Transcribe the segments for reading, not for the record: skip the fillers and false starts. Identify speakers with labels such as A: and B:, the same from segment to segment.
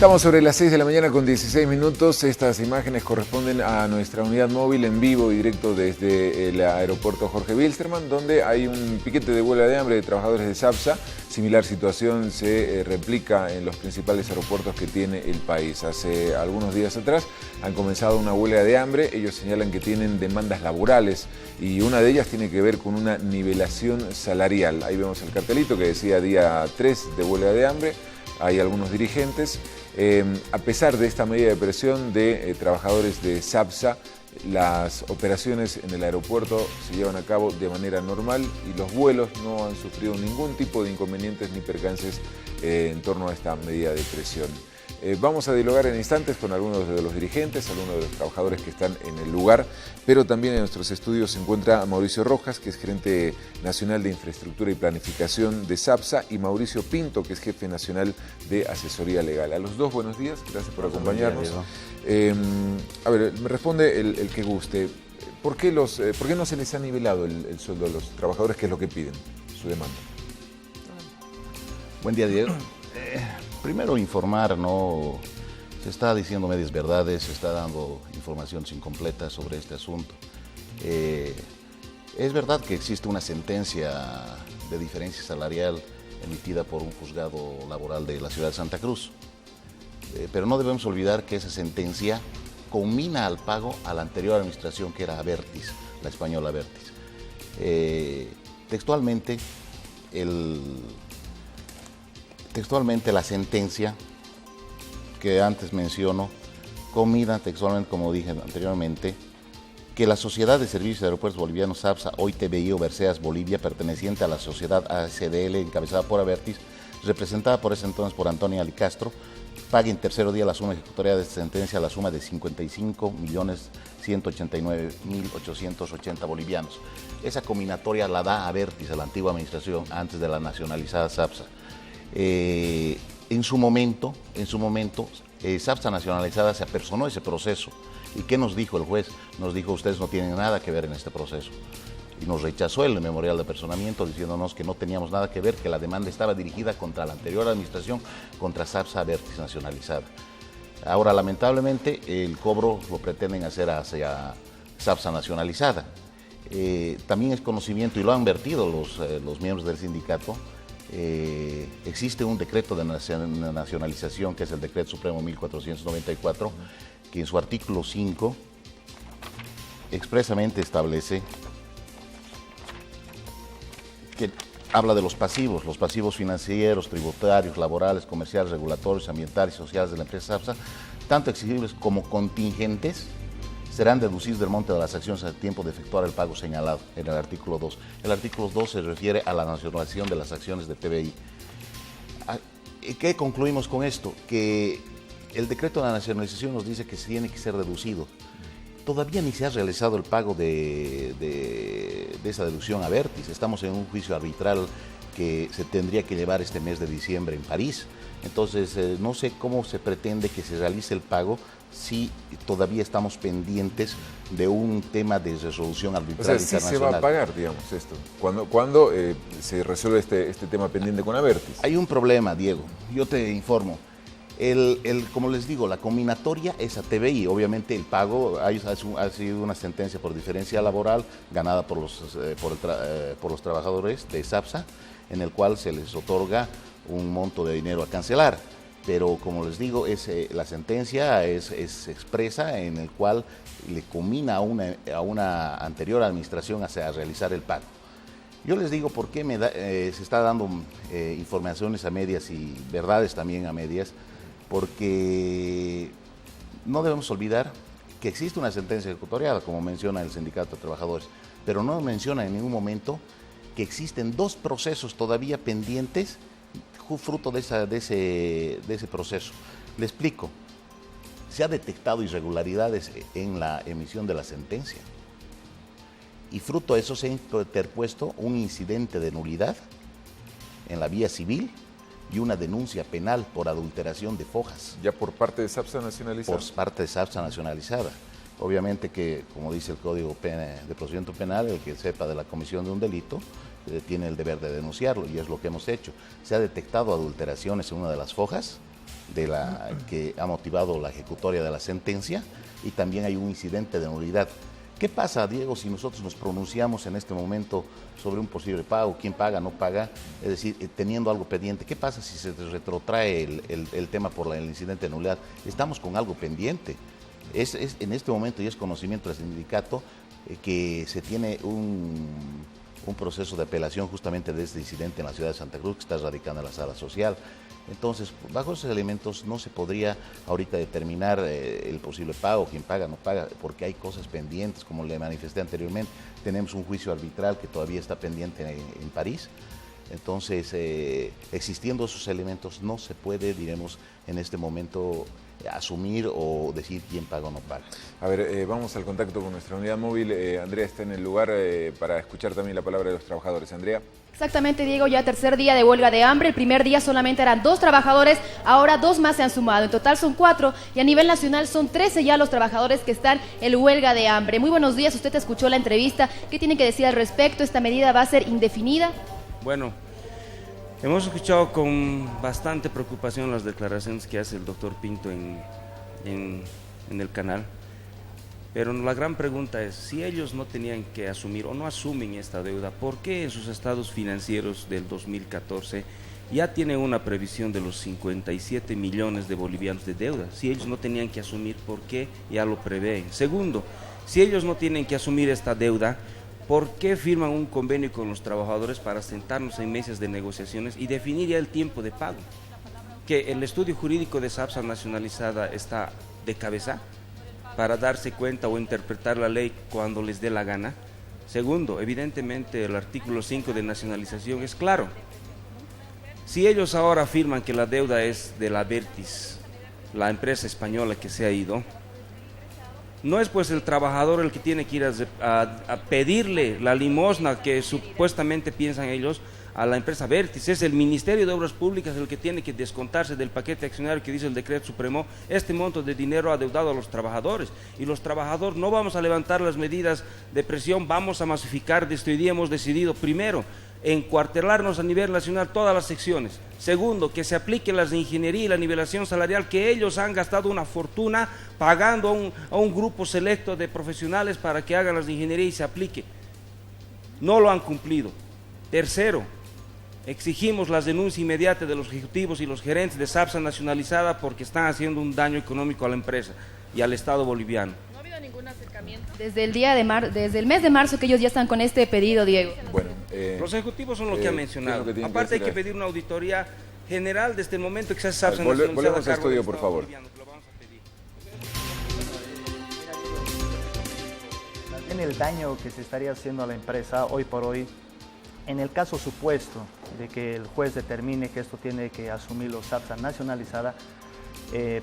A: Estamos sobre las 6 de la mañana con 16 minutos. Estas imágenes corresponden a nuestra unidad móvil en vivo y directo desde el aeropuerto Jorge Wilstermann, donde hay un piquete de huelga de hambre de trabajadores de SAPSA. Similar situación se replica en los principales aeropuertos que tiene el país. Hace algunos días atrás han comenzado una huelga de hambre. Ellos señalan que tienen demandas laborales y una de ellas tiene que ver con una nivelación salarial. Ahí vemos el cartelito que decía día 3 de huelga de hambre. Hay algunos dirigentes. A pesar de esta medida de presión de trabajadores de SAPSA, las operaciones en el aeropuerto se llevan a cabo de manera normal y los vuelos no han sufrido ningún tipo de inconvenientes ni percances en torno a esta medida de presión. Vamos a dialogar en instantes con algunos de los dirigentes, algunos de los trabajadores que están en el lugar, pero también en nuestros estudios se encuentra Mauricio Rojas, que es gerente nacional de infraestructura y planificación de SAPSA, y Mauricio Pinto, que es jefe nacional de asesoría legal. A los dos, buenos días, gracias por acompañarnos. A ver, me responde el que guste. ¿Por qué no se les ha nivelado el sueldo a los trabajadores, que es lo que piden, su demanda?
B: Buen día, Diego. Primero informar, no se está diciendo medias verdades, se está dando informaciones incompletas sobre este asunto. Es verdad que existe una sentencia de diferencia salarial emitida por un juzgado laboral de la ciudad de Santa Cruz, pero no debemos olvidar que esa sentencia conmina al pago a la anterior administración, que era Abertis, la española Abertis. Textualmente la sentencia que antes menciono conmina textualmente, como dije anteriormente, que la Sociedad de Servicios de Aeropuertos Bolivianos SAPSA, hoy TBI o Berceas Bolivia, perteneciente a la sociedad ASDL encabezada por Abertis, representada por ese entonces por Antonio Alicastro, pague en tercero día la suma ejecutoria de esta sentencia, la suma de 55.189.880 bolivianos. Esa combinatoria la da Abertis a la antigua administración antes de la nacionalizada SAPSA. En su momento, SAPSA nacionalizada se apersonó ese proceso. ¿Y qué nos dijo el juez? Nos dijo: ustedes no tienen nada que ver en este proceso. Y nos rechazó el memorial de apersonamiento diciéndonos que no teníamos nada que ver, que la demanda estaba dirigida contra la anterior administración, contra SAPSA Abertis nacionalizada. Ahora, lamentablemente, el cobro lo pretenden hacer hacia SAPSA nacionalizada. También es conocimiento, y lo han vertido los miembros del sindicato, existe un decreto de nacionalización, que es el Decreto Supremo 1494, que en su artículo 5 expresamente establece que habla de los pasivos financieros, tributarios, laborales, comerciales, regulatorios, ambientales y sociales de la empresa SAPSA, tanto exigibles como contingentes, serán deducidos del monte de las acciones al tiempo de efectuar el pago señalado en el artículo 2. El artículo 2 se refiere a la nacionalización de las acciones de TBI. ¿Qué concluimos con esto? Que el decreto de la nacionalización nos dice que se tiene que ser deducido. Todavía ni se ha realizado el pago de esa deducción a Abertis. Estamos en un juicio arbitral que se tendría que llevar este mes de diciembre en París. Entonces, no sé cómo se pretende que se realice el pago si todavía estamos pendientes de un tema de resolución arbitral internacional.
A: ¿Sí se va a pagar, digamos, esto? ¿Cuándo se resuelve este tema pendiente con Abertis?
B: Hay un problema, Diego. Yo te informo. Como les digo, la combinatoria es a TBI. Obviamente el pago ha sido una sentencia por diferencia laboral ganada por los trabajadores de SAPSA, en el cual se les otorga un monto de dinero a cancelar. Pero como les digo, la sentencia es expresa, en el cual le combina a una anterior administración a realizar el pago. Yo les digo por qué se está dando informaciones a medias y verdades también a medias, porque no debemos olvidar que existe una sentencia ejecutoriada, como menciona el Sindicato de Trabajadores, pero no menciona en ningún momento que existen dos procesos todavía pendientes fruto de ese proceso. Le explico. Se ha detectado irregularidades en la emisión de la sentencia y fruto de eso se ha interpuesto un incidente de nulidad en la vía civil y una denuncia penal por adulteración de fojas.
A: ¿Ya por parte de SAPSA nacionalizada?
B: Por parte de SAPSA nacionalizada. Obviamente que, como dice el Código de Procedimiento Penal, el que sepa de la comisión de un delito tiene el deber de denunciarlo, y es lo que hemos hecho. Se ha detectado adulteraciones en una de las fojas que ha motivado la ejecutoria de la sentencia, y también hay un incidente de nulidad. ¿Qué pasa, Diego, si nosotros nos pronunciamos en este momento sobre un posible pago, quién paga, no paga, es decir, teniendo algo pendiente? ¿Qué pasa si se retrotrae el tema por el incidente de nulidad? Estamos con algo pendiente. En este momento, y es conocimiento del sindicato, que se tiene un proceso de apelación justamente de este incidente en la ciudad de Santa Cruz, que está radicando en la sala social. Entonces, bajo esos elementos no se podría ahorita determinar el posible pago, quién paga, no paga, porque hay cosas pendientes, como le manifesté anteriormente. Tenemos un juicio arbitral que todavía está pendiente en París. Entonces, existiendo esos elementos, no se puede, diremos, en este momento asumir o decir quién paga o no paga.
A: A ver, vamos al contacto con nuestra unidad móvil. Andrea está en el lugar para escuchar también la palabra de los trabajadores. Andrea.
C: Exactamente, Diego, ya tercer día de huelga de hambre. El primer día solamente eran 2 trabajadores, ahora 2 más se han sumado. En total son 4 y a nivel nacional son 13 ya los trabajadores que están en huelga de hambre. Muy buenos días, usted escuchó la entrevista. ¿Qué tiene que decir al respecto? ¿Esta medida va a ser indefinida?
D: Bueno, hemos escuchado con bastante preocupación las declaraciones que hace el doctor Pinto en el canal. Pero la gran pregunta es, si ellos no tenían que asumir o no asumen esta deuda, ¿por qué en sus estados financieros del 2014 ya tienen una previsión de los 57 millones de bolivianos de deuda? Si ellos no tenían que asumir, ¿por qué ya lo prevén? Segundo, si ellos no tienen que asumir esta deuda, ¿por qué firman un convenio con los trabajadores para sentarnos en mesas de negociaciones y definir ya el tiempo de pago? Que el estudio jurídico de SAPSA nacionalizada está de cabeza para darse cuenta o interpretar la ley cuando les dé la gana. Segundo, evidentemente el artículo 5 de nacionalización es claro. Si ellos ahora afirman que la deuda es de la Vertis, la empresa española que se ha ido, no es pues el trabajador el que tiene que ir a pedirle la limosna que supuestamente piensan ellos a la empresa Vertis, es el Ministerio de Obras Públicas el que tiene que descontarse del paquete accionario que dice el decreto supremo este monto de dinero adeudado a los trabajadores, y los trabajadores no vamos a levantar las medidas de presión, vamos a masificar. Desde hoy día hemos decidido, primero, encuartelarnos a nivel nacional todas las secciones. Segundo, que se apliquen las de ingeniería y la nivelación salarial, que ellos han gastado una fortuna pagando a un grupo selecto de profesionales para que hagan las de ingeniería y se aplique. No lo han cumplido. Tercero, exigimos las denuncias inmediatas de los ejecutivos y los gerentes de SAPSA nacionalizada porque están haciendo un daño económico a la empresa y al Estado boliviano.
C: ¿No ha habido ningún acercamiento? Desde el mes de marzo que ellos ya están con este pedido, Diego.
A: Bueno,
D: los ejecutivos son los que han mencionado. Aparte hay que pedir una auditoría general desde el momento que se hace SAPSA nacionalizada.
A: Volvemos al estudio, por favor.
E: En el daño que se estaría haciendo a la empresa hoy por hoy, en el caso supuesto de que el juez determine que esto tiene que asumirlo SAPSA nacionalizada,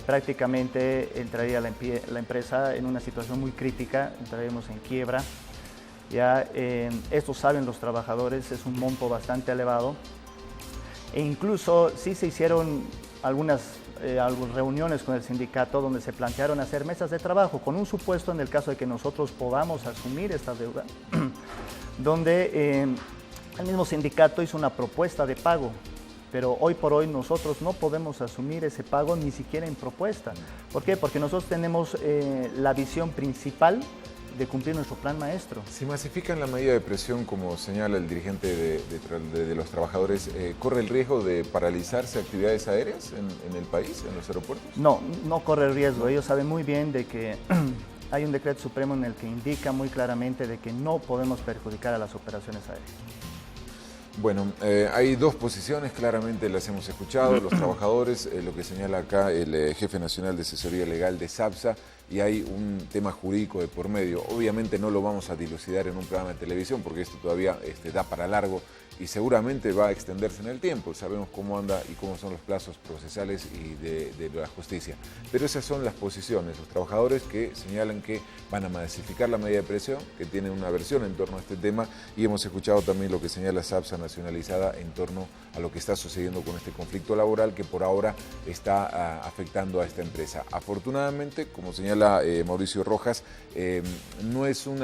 E: prácticamente entraría la empresa en una situación muy crítica, entraríamos en quiebra. Ya esto saben los trabajadores, es un monto bastante elevado, e incluso sí se hicieron algunas reuniones con el sindicato donde se plantearon hacer mesas de trabajo con un supuesto en el caso de que nosotros podamos asumir esta deuda, donde el mismo sindicato hizo una propuesta de pago, pero hoy por hoy nosotros no podemos asumir ese pago ni siquiera en propuesta. ¿Por qué? Porque nosotros tenemos la visión principal de cumplir nuestro plan maestro.
A: Si masifican la medida de presión, como señala el dirigente de los trabajadores, ¿corre el riesgo de paralizarse actividades aéreas en el país, en los aeropuertos?
E: No, no corre el riesgo. Ellos saben muy bien de que hay un decreto supremo en el que indica muy claramente de que no podemos perjudicar a las operaciones aéreas.
A: Bueno, hay dos posiciones, claramente las hemos escuchado, los trabajadores, lo que señala acá el jefe nacional de asesoría legal de SAPSA, y hay un tema jurídico de por medio. Obviamente no lo vamos a dilucidar en un programa de televisión porque esto todavía da para largo y seguramente va a extenderse en el tiempo. Sabemos cómo anda y cómo son los plazos procesales y de la justicia. Pero esas son las posiciones, los trabajadores que señalan que van a masificar la medida de presión, que tienen una versión en torno a este tema, y hemos escuchado también lo que señala SAPSA nacionalizada en torno a lo que está sucediendo con este conflicto laboral que por ahora está afectando a esta empresa. Afortunadamente, como señala Mauricio Rojas, no es un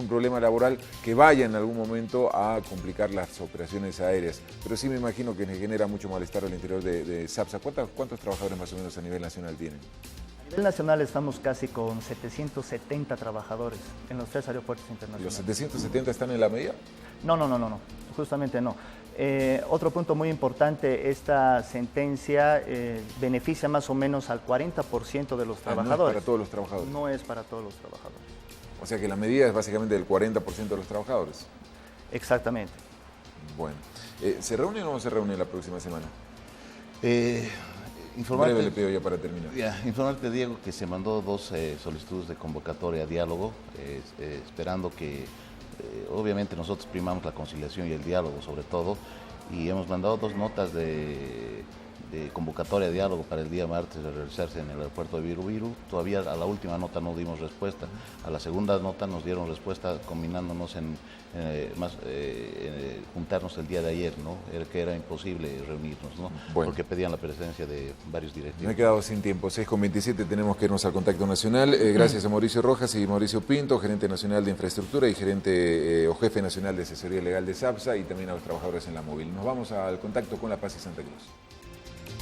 A: problema laboral que vaya en algún momento ayudado a complicar las operaciones aéreas. Pero sí me imagino que genera mucho malestar al interior de SAPSA. ¿Cuántos trabajadores más o menos a nivel nacional tienen?
E: A nivel nacional estamos casi con 770 trabajadores en los 3 aeropuertos internacionales.
A: ¿Los 770 están en la medida?
E: No, justamente no. Otro punto muy importante, esta sentencia beneficia más o menos al 40% de los trabajadores.
A: No es para todos los trabajadores.
E: No es para todos los trabajadores.
A: O sea que la medida es básicamente del 40% de los trabajadores.
E: Exactamente.
A: Bueno, ¿se reúne o no se reúne la próxima semana?
B: Informarte,
A: breve le pido ya para terminar.
B: Informarte, Diego, que se mandó 2 solicitudes de convocatoria a diálogo, esperando que, obviamente nosotros primamos la conciliación y el diálogo sobre todo, y hemos mandado 2 notas de convocatoria a diálogo para el día martes de realizarse en el aeropuerto de Viru. Todavía a la última nota no dimos respuesta, a la segunda nota nos dieron respuesta combinándonos juntarnos el día de ayer, ¿no? Que era imposible reunirnos, ¿no?
A: Bueno.
B: Porque pedían la presencia de varios directivos.
A: Me he quedado sin tiempo, 6:27 tenemos que irnos al contacto nacional. Gracias a Mauricio Rojas y Mauricio Pinto, gerente nacional de infraestructura y gerente o jefe nacional de asesoría legal de SAPSA, y también a los trabajadores en la móvil. Nos vamos al contacto con La Paz y Santa Cruz.